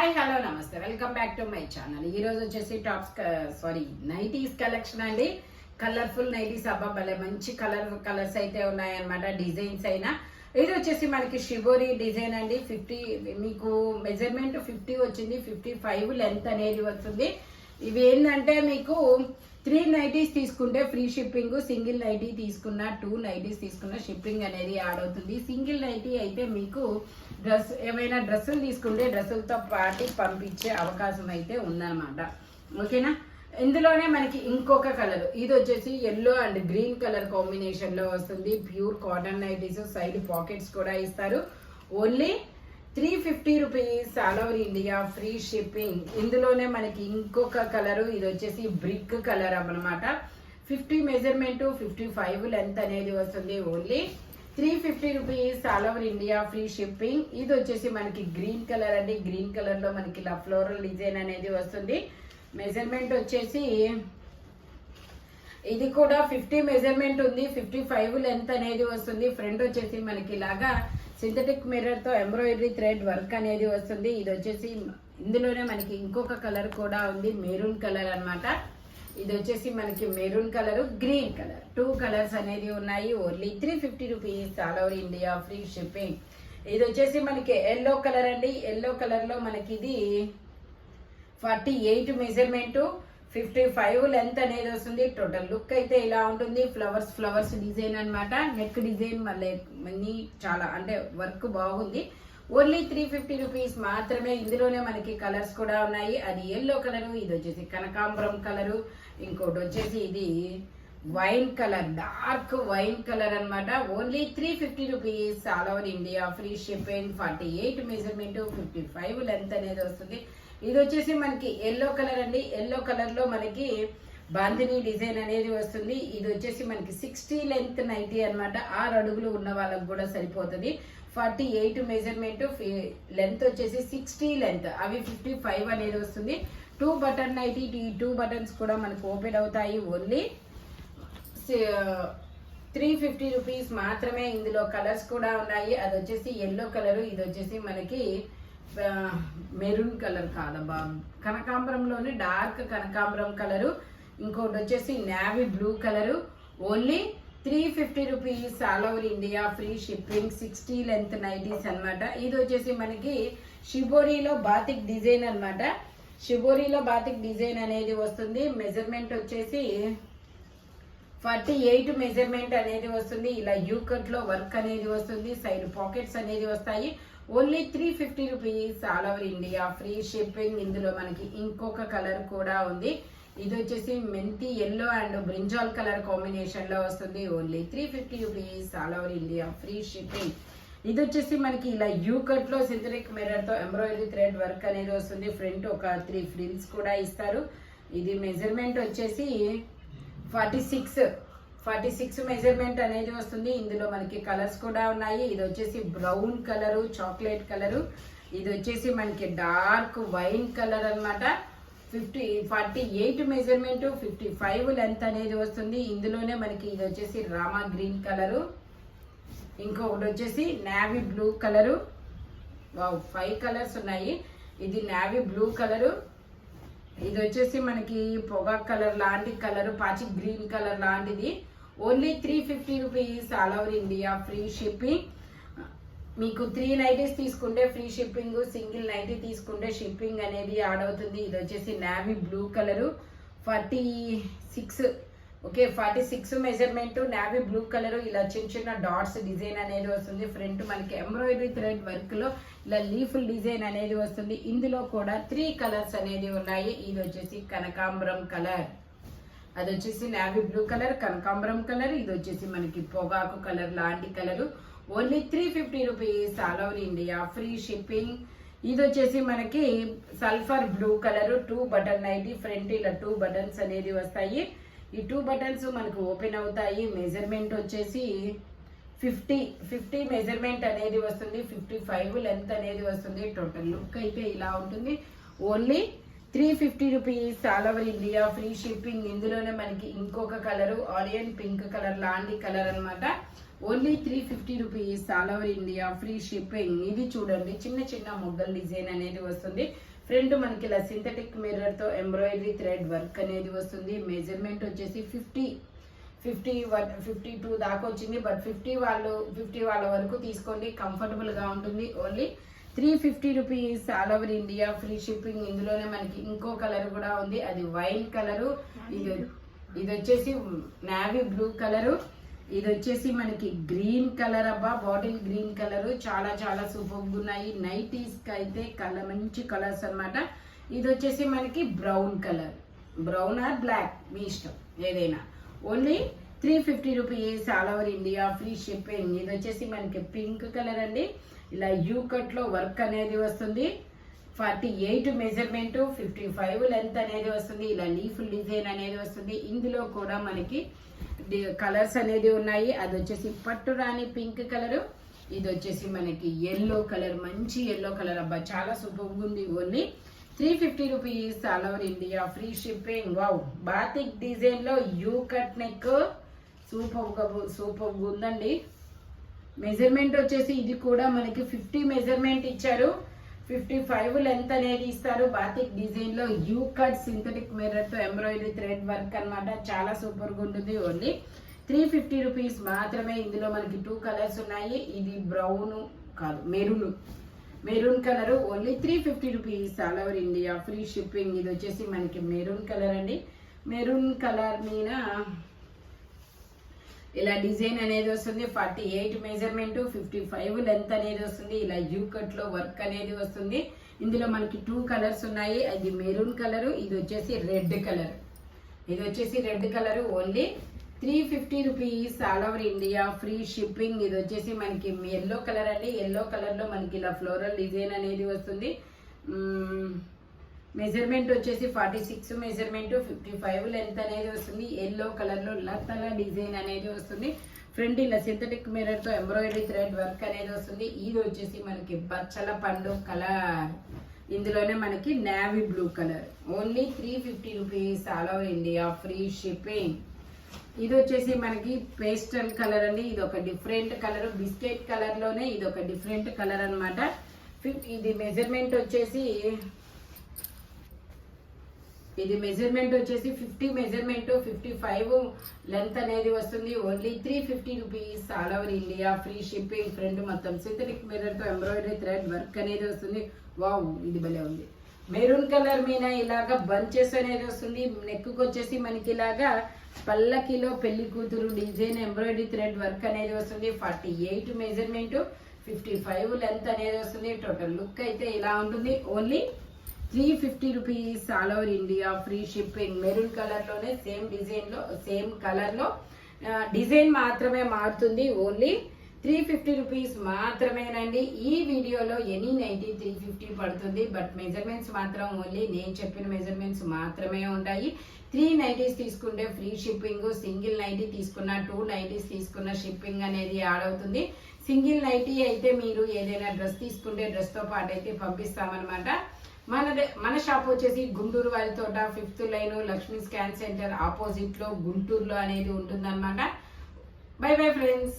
Hi hello నమస్తే welcome back to my channel. ఈ రోజు వచ్చేసి నైటీస్ కలెక్షన్ అండి. కలర్ఫుల్ నైటీస్ అబ్బా భలే మంచి కలర్స్ అయితే ఉన్నాయన్నమాట. డిజైన్స్ అయినా ఇది వచ్చేసి మనకి షిబోరి డిజైన్ అండి. 50 మీకు మెజర్మెంట్ 50 వచ్చింది, 55 లెంత్ అనేది వస్తుంది. ఇవి ఏంటంటే మీకు 3 నైటీస్ తీసుకుంటే ఫ్రీ షిప్పింగ్, సింగిల్ నైటీ తీసుకున్న 2 నైటీస్ తీసుకున్న షిప్పింగ్ అనేది యాడ్ అవుతుంది. సింగిల్ నైటీ అయితే మీకు ఏమైనా డ్రెస్సులు తీసుకుంటే డ్రెస్సులతో పాటు పంపించే అవకాశం అయితే ఉందన్నమాట. ఓకేనా. ఇందులోనే మనకి ఇంకొక కలర్, ఇది వచ్చేసి yellow and green colour combination లో వస్తుంది. Pure cotton nighties, side pockets కూడా ఇస్తారు. Only 350 rupees, all over India free shipping. ఇందులోనే మనకి ఇంకొక కలరు, ఇది వచ్చేసి బ్రిక్ కలర్ అన్నమాట. 50 మెజర్మెంట్, 55 లెంత్ అనేది వస్తుంది. Only 350 rupees, all over India free shipping. ఇది వచ్చేసి మనకి గ్రీన్ కలర్ అండి. గ్రీన్ కలర్ లో మనకి ఇలా ఫ్లోరల్ డిజైన్ అనేది వస్తుంది. మెజర్మెంట్ వచ్చేసి ఇది కూడా 50 మెజర్మెంట్ ఉంది, 55 లెంత్ అనేది వస్తుంది. ఫ్రంట్ వచ్చేసి మనకి ఇలాగా సింథటిక్ మిర్రర్ తో ఎంబ్రాయిడరీ థ్రెడ్ వర్క్ అనేది వస్తుంది. ఇది వచ్చేసి ఇందులోనే మనకి ఇంకొక కలర్ కూడా ఉంది, మెరూన్ కలర్ అన్నమాట. ఇది వచ్చేసి మనకి maroon colour, green colour, 2 colours అనేది ఉన్నాయి. Only 350 rupees, all over India free shipping. ఇది వచ్చేసి మనకి ఎల్లో కలర్ అండి. ఎల్లో కలర్ లో మనకి ఇది 48 మెజర్మెంట్, 55 లెంత్ అనేది వస్తుంది. టోటల్ లుక్ అయితే ఇలా ఉంటుంది. ఫ్లవర్స్ డిజైన్ అన్నమాట. నెక్ డిజైన్ మళ్ళీ చాలా అంటే వర్క్ బాగుంది. ఓన్లీ 350 రూపీస్ మాత్రమే. ఇందులోనే మనకి కలర్స్ కూడా ఉన్నాయి. అది ఎల్లో కలరు, ఇది వచ్చేసి కనకాంబరం కలరు, ఇంకోటి వచ్చేసి ఇది wine colour, dark wine colour అన్నమాట. Only 350 rupees, all over India free shipping. 48 measurement, 55 length అనేది వస్తుంది. ఇది వచ్చేసి మనకి ఎల్లో కలర్ అండి. ఎల్లో కలర్ లో మనకి బాందిని డిజైన్ అనేది వస్తుంది. ఇది వచ్చేసి మనకి 60 లెంత్ నైటీ అన్నమాట. 6 అడుగులు ఉన్న వాళ్ళకి కూడా సరిపోతుంది. 48 మెజర్మెంట్, లెంత్ వచ్చేసి 60 లెంత్, అవి 55 అనేది వస్తుంది. 2 బటన్ నైటీ, ఈ 2 బటన్స్ కూడా మనకు ఓపెన్ అవుతాయి. ఓన్లీ 350 రూపీస్ మాత్రమే. ఇందులో కలర్స్ కూడా ఉన్నాయి. అది వచ్చేసి ఎల్లో కలరు, ఇది వచ్చేసి మనకి మెరూన్ కలర్ కాదబ్బా, కనకాంబరంలోని డార్క్ కనకాంబరం కలరు, ఇంకోటి వచ్చేసి navy blue colour. Only 350 rupees, all over India free shipping. 60 length nighties అన్నమాట. ఇది వచ్చేసి మనకి షిబోరిలో బాతిక్ డిజైన్ అన్నమాట. షిబోరిలో బాతిక్ డిజైన్ అనేది వస్తుంది. మెజర్మెంట్ వచ్చేసి 48 మెజర్మెంట్ అనేది వస్తుంది. ఇలా యూ కట్ లో వర్క్ అనేది వస్తుంది. సైడ్ పాకెట్స్ అనేది వస్తాయి. Only 350 rupees, all over India free shipping. ఇందులో మనకి ఇంకొక కలర్ కూడా ఉంది. ఇది వచ్చేసి మెంతి yellow and brinjal colour combination లో వస్తుంది. Only 350 rupees, all over India free shipping. ఇది వచ్చేసి మనకి ఇలా యూ కట్ లో సింథటిక్ మిర్రర్ తో ఎంబ్రాయిడరీ థ్రెడ్ వర్క్ అనేది వస్తుంది. ఫ్రంట్ ఒక 3 ఫ్రిల్స్ కూడా ఇస్తారు. ఇది మెజర్మెంట్ వచ్చేసి 46 మెజర్మెంట్ అనేది వస్తుంది. ఇందులో మనకి కలర్స్ కూడా ఉన్నాయి. ఇది వచ్చేసి బ్రౌన్ కలరు, చాక్లెట్ కలరు, ఇది వచ్చేసి మనకి డార్క్ వైన్ కలర్ అన్నమాట. 48 మెజర్మెంట్, 55 లెంత్ అనేది వస్తుంది. ఇందులోనే మనకి ఇది వచ్చేసి రామా గ్రీన్ కలరు, ఇంకొకటి వచ్చేసి నావీ బ్లూ కలరు. 5 కలర్స్ ఉన్నాయి. ఇది నావీ బ్లూ కలరు, ఇది వచ్చేసి మనకి పొగాక్ కలర్ లాంటి కలర్, పాచి గ్రీన్ కలర్ లాంటిది. Only 350 rupees, all over India free shipping. మీకు 3 నైటీస్ తీసుకుంటే ఫ్రీ షిప్పింగ్, సింగిల్ నైటీ తీసుకుంటే షిప్పింగ్ అనేది యాడ్ అవుతుంది. ఇది వచ్చేసి navy blue colour, 46 measurement, navy blue colour. ఇలా చిన్న డాట్స్ డిజైన్ అనేది వస్తుంది. ఫ్రంట్ మనకి ఎంబ్రాయిడరీ థ్రెడ్ వర్క్ లో ఇలా లీఫుల్ డిజైన్ అనేది వస్తుంది. ఇందులో కూడా 3 కలర్స్ అనేది ఉన్నాయి. ఇది వచ్చేసి కనకాంబరం కలర్, అది వచ్చేసి నావీ బ్లూ కలర్, కనకాంబరం కలర్, ఇది వచ్చేసి మనకి పొగాకు కలర్ లాంటి colour. Only 350 rupees, all over India free shipping. ఇది వచ్చేసి మనకి sulphur blue colour, 2 button nighty. Front ఇలా 2 బటన్స్ అనేది వస్తాయి. ఈ 2 బటన్స్ మనకు ఓపెన్ అవుతాయి. మెజర్మెంట్ వచ్చేసి 50 మెజర్మెంట్ అనేది వస్తుంది. 55 లెంత్ అనేది వస్తుంది. టోటల్ లుక్ అయితే ఇలా ఉంటుంది. Only 350 rupees, all over India free shipping. ఇందులోనే మనకి ఇంకొక కలరు, ఆనియన్ పింక్ కలర్ లాంటి కలర్ అన్నమాట. Only 350 rupees, all over India free shipping. ఇది చూడండి, చిన్న మొగ్గల డిజైన్ అనేది వస్తుంది. ఫ్రంట్ మనకి ఇలా సింథటిక్ మిర్రర్ తో ఎంబ్రాయిడరీ థ్రెడ్ వర్క్ అనేది వస్తుంది. మెజర్మెంట్ వచ్చేసి 52 దాకా వచ్చింది. బట్ 50 వాళ్ళ వరకు తీసుకోండి, కంఫర్టబుల్ గా ఉంటుంది. Only 350 rupees all over India, free shipping. ఇందులోనే మనకి ఇంకో కలర్ కూడా ఉంది, అది వైన్ కలరు. ఇది వచ్చేసి నావీ బ్లూ కలరు. ఇది వచ్చేసి మనకి గ్రీన్ కలర్, అబ్బా బాటిల్ గ్రీన్ కలర్. చాలా చాలా సూపర్ ఉన్నాయి. నైటీస్ కి అయితే మంచి కలర్స్ అన్నమాట. ఇది వచ్చేసి మనకి brown colour, brown or black మీ ఇష్టం ఏదైనా. Only 350 rupees all over India, free shipping. ఇది వచ్చేసి మనకి పింక్ కలర్ అండి. ఇలా యూ కట్ లో వర్క్ అనేది వస్తుంది. 48 మెజర్మెంట్, 55 లెంత్ అనేది వస్తుంది. ఇలా లీఫ్ డిజైన్ అనేది వస్తుంది. ఇందులో కూడా మనకి కలర్స్ అనేది ఉన్నాయి. అది వచ్చేసి పట్టు రాణి పింక్ కలర్. ఇది వచ్చేసి మనకి ఎల్లో కలర్, మంచి ఎల్లో కలర్. అబ్బా చాలా సూపర్ ఉంది. Only 350 rupees all over India, free shipping. Wow, batik design లో యూ కట్ నెక్, సూపర్ ఉందండి. మెజర్మెంట్ వచ్చేసి ఇది కూడా మనకి 50 మెజర్మెంట్ ఇచ్చారు. 55 లెంత్ అనేది ఇస్తారు. బాతిక్ డిజైన్ లో యూ కట్ సింథటిక్ మిర్రర్ తో ఎంబ్రాయిడరీ థ్రెడ్ వర్క్ అన్నమాట. చాలా సూపర్ గా ఉంటుంది. ఓన్లీ 350 రూపీస్ మాత్రమే. ఇందులో మనకి 2 కలర్స్ ఉన్నాయి. ఇది బ్రౌన్ కాదు, maroon colour. Only 350 rupees all over India, free shipping. ఇది వచ్చేసి మనకి మెరూన్ కలర్ అండి. మెరూన్ కలర్ మీద ఇలా డిజైన్ అనేది వస్తుంది. 48 మెజర్మెంట్, 55 లెంత్ అనేది వస్తుంది. ఇలా యూ కట్ లో వర్క్ అనేది వస్తుంది. ఇందులో మనకి 2 కలర్స్ ఉన్నాయి. అది మెరూన్ కలర్, ఇది వచ్చేసి red colour. Only 350 rupees all over India, free shipping. ఇది వచ్చేసి మనకి ఎల్లో కలర్ అండి. ఎల్లో కలర్ లో మనకి ఇలా ఫ్లోరల్ డిజైన్ అనేది వస్తుంది. మెజర్మెంట్ వచ్చేసి 46 మెజర్మెంట్, 55 లెంత్ అనేది వస్తుంది. ఎల్లో కలర్ లో లతల డిజైన్ అనేది వస్తుంది. ఫ్రంట్ ఇలా సింథటిక్ మిర్రర్ తో ఎంబ్రాయిడరీ థ్రెడ్ వర్క్ అనేది వస్తుంది. ఇది వచ్చేసి మనకి బచ్చల పండు కలర్. ఇందులోనే మనకి navy blue colour. Only 350 rupees all over India, free shipping. ఇది వచ్చేసి మనకి పేస్టల్ కలర్ అండి. ఇది ఒక డిఫరెంట్ కలర్, బిస్కెట్ కలర్ లోనే ఇది ఒక డిఫరెంట్ కలర్ అన్నమాట. ఇది మెజర్మెంట్ వచ్చేసి 50 మెజర్మెంట్, 55 లెంత్ అనేది వస్తుంది. Only 350 rupees all over India, free shipping. Front మొత్తం సింథటిక్ మిర్రర్ తో ఎంబ్రాయిడరీ థ్రెడ్ వర్క్ అనేది వస్తుంది. వావ్, ఇది భలే ఉంది. మెరూన్ కలర్ మీద ఇలాగా బంచెస్ అనేది వస్తుంది. నెక్ వచ్చేసి మనకి ఇలాగా పల్లకిలో పెళ్లి కూతురు డిజైన్ ఎంబ్రాయిడరీ థ్రెడ్ వర్క్ అనేది వస్తుంది. 48 మెజర్మెంట్, 55 లెంత్ అనేది వస్తుంది. టోటల్ లుక్ అయితే ఇలా ఉంటుంది. Only 350 rupees all over India, free shipping. Maroon colour లోనే సేమ్ డిజైన్ లో, సేమ్ కలర్ లో డిజైన్ మాత్రమే మారుతుంది. ఓన్లీ 350 రూపీస్ మాత్రమేనండి. ఈ వీడియోలో ఎనీ 350 పడుతుంది. బట్ మెజర్మెంట్స్ మాత్రం ఓన్లీ నేను చెప్పిన మెజర్మెంట్స్ మాత్రమే ఉంటాయి. 3 నైటీస్ తీసుకుంటే ఫ్రీ షిప్పింగ్, సింగిల్ నైటీ తీసుకున్న 2 నైటీస్ తీసుకున్న షిప్పింగ్ అనేది యాడ్ అవుతుంది. సింగిల్ నైటీ అయితే మీరు ఏదైనా డ్రెస్ తీసుకుంటే డ్రెస్ తో పాటు అయితే పంపిస్తామన్నమాట. మన షాప్ వచ్చేసి గుంటూరు వారి తోట 5th line Lakshmi scan centre opposite లో గుంటూరులో అనేది ఉంటుందన్నమాట. By bye friends.